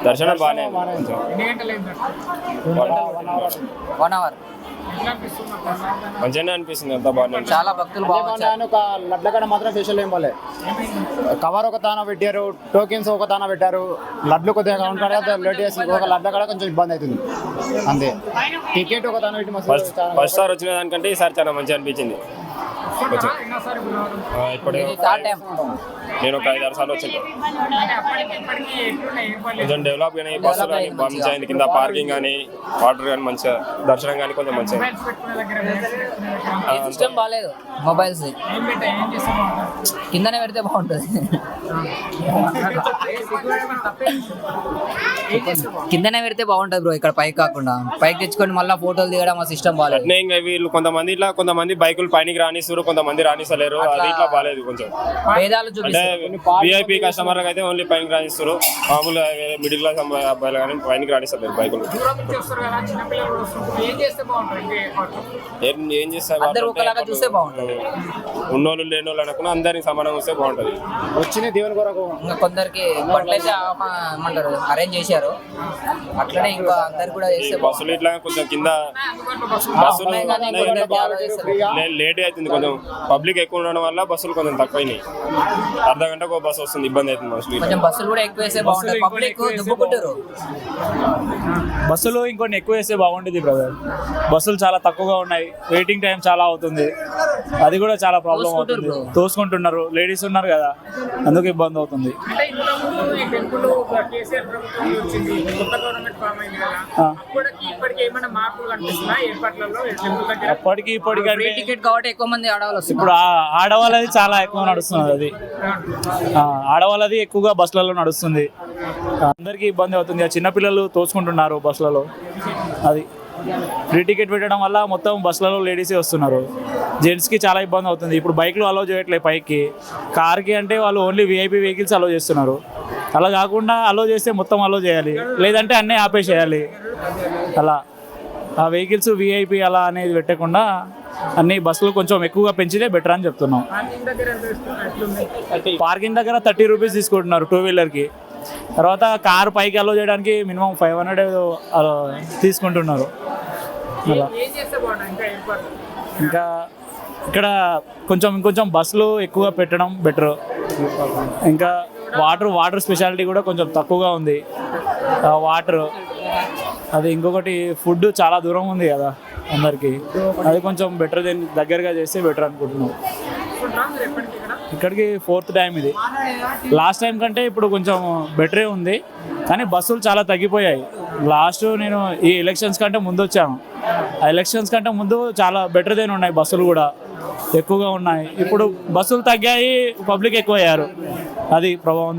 దర్శనం బాగానే 1 hour మంచిగానే అనిపిస్తుంది. అంతా బాగానే చాలా భక్తులు లడ్ల మాత్రం ఫెషల్ ఏం పోలే. కవర్ ఒక తాన పెట్టారు, టోకెన్స్ ఒక తాన పెట్టారు. లడ్లు కొద్దిగా కౌంటర్ లేట్ చేసి ఒక లడ్ల కూడా కొంచెం ఇబ్బంది అవుతుంది అంతే. టికెట్ ఒక తాన పెట్టి ఫస్ట్ సార్ వచ్చిన దానికంటే ఈసారి చాలా మంచిగా అనిపించింది. ఇప్పుడు నేను ఒక 5-6 సార్లు వచ్చింది. కొంచెం డెవలప్ కానీ బస్సులు కానీ మంచిగా అయింది. కింద పార్కింగ్ కానీ వాటర్ కానీ మంచిగా, దర్శనం కానీ కొంచెం మంచిగా. సిస్టమ్ బాగాలేదు, మొబైల్స్ కిందనే పెడితే బాగుంటుంది. కిందనే పెడితే బాగుంటుంది బ్రో, ఇక్కడ పైకి కాకుండా పైకి తెచ్చుకొని మళ్ళీ ఫోటోలు దిగడం ఆ సిస్టమ్ బాగాలేదు. ఇంకా వీళ్ళు కొంతమంది బైకులు పైనకి రానిస్తారు, కొంతమంది రానిస్తలేరు. అది ఇట్లా బాగాలేదు. కొంచెం అంటే విఐపి కస్టమర్లకు అయితే ఓన్లీ పైనకి రానిస్తారు. మామూలు మిడిల్ క్లాస్ అబ్బాయిలు కానీ పైనకి రానిస్తలేరు బైకులు. ఏం చేస్తారు ఉన్నోళ్ళు లేనోళ్ళు అనుకున్నా అందరికి సమానంగా వస్తే బాగుంటుంది. వచ్చిన దేవుని కొరకు కొందరికి బట్టలైతే ఏమంటారు అరేంజ్ చేశారు, అట్లనే ఇంకా అందరు కూడా చేస్తే బస్సులు ఇట్లా కొంచెం కింద బస్సులు లేట్ అవుతుంది. కొంచెం పబ్లిక్ ఎక్కువ ఉండడం వల్ల బస్సులు కొంచెం తక్కువైనాయి. అర్ధ గంటకు ఒక బస్సు వస్తుంది, ఇబ్బంది అవుతుంది మనుషులు. కొంచెం బస్సులు కూడా ఎక్కువ వేస్తే బాగుంటుంది, పబ్లిక్ దుబ్బుకుంటారు. బస్సులు ఇంకొన్ని ఎక్కువ వేస్తే బాగుంటుంది బ్రదర్. బస్సులు చాలా తక్కువగా ఉన్నాయి, వెయిటింగ్ టైం చాలా అవుతుంది. అది కూడా చాలా ప్రాబ్లం అవుతుంది. తోసుకుంటున్నారు, లేడీస్ ఉన్నారు కదా, అందుకు ఇబ్బంది అవుతుంది. అప్పటికి ఇప్పటికంటే టికెట్ కాబట్టి ఎక్కువ మంది ఆడవాళ్ళు ఇప్పుడు ఆడవాళ్ళది చాలా ఎక్కువ నడుస్తుంది. అది ఆడవాళ్ళది ఎక్కువగా బస్సులలో నడుస్తుంది, అందరికీ ఇబ్బంది అవుతుంది. చిన్నపిల్లలు తోసుకుంటున్నారు బస్సులలో. అది ఫ్రీ టికెట్ పెట్టడం వల్ల మొత్తం బస్సులలో లేడీసే వస్తున్నారు. జెంట్స్కి చాలా ఇబ్బంది అవుతుంది. ఇప్పుడు బైక్లు అలో చేయట్లేదు పైకి, కార్కి అంటే వాళ్ళు ఓన్లీ విఐపి వెహికల్స్ అలో చేస్తున్నారు. అలా కాకుండా అలో చేస్తే మొత్తం అలో చేయాలి, లేదంటే అన్నీ ఆపేసేయాలి. అలా ఆ వెహికల్స్ విఐపి అలా అనేది పెట్టకుండా అన్ని బస్సులు కొంచెం ఎక్కువగా పెంచితే బెటర్ అని చెప్తున్నాం. పార్కింగ్ దగ్గర 30 రూపీస్ తీసుకుంటున్నారు 2 వీలర్కి. తర్వాత కారు పైకి అలో చేయడానికి మినిమం 500 తీసుకుంటున్నారు. అలా ఇంకా ఇక్కడ ఇంకొంచెం బస్సులు ఎక్కువగా పెట్టడం బెటర్. ఇంకా వాటర్ స్పెషాలిటీ కూడా కొంచెం తక్కువగా ఉంది. వాటర్ అది ఇంకొకటి ఫుడ్ చాలా దూరం ఉంది కదా అందరికి, అది కొంచెం బెటర్ దగ్గరగా చేస్తే బెటర్ అనుకుంటున్నాం. ఇక్కడికి 4th టైం ఇది. లాస్ట్ టైం కంటే ఇప్పుడు కొంచెం బెటరే ఉంది, కానీ బస్సులు చాలా తగ్గిపోయాయి. నేను ఈ ఎలక్షన్స్ కంటే ముందు వచ్చాను. ఆ ఎలక్షన్స్ కంటే ముందు చాలా బెటర్ దేని ఉన్నాయి, బస్సులు కూడా ఎక్కువగా ఉన్నాయి. ఇప్పుడు బస్సులు తగ్గాయి, పబ్లిక్ ఎక్కువ అయ్యారు. అది ప్రభావం.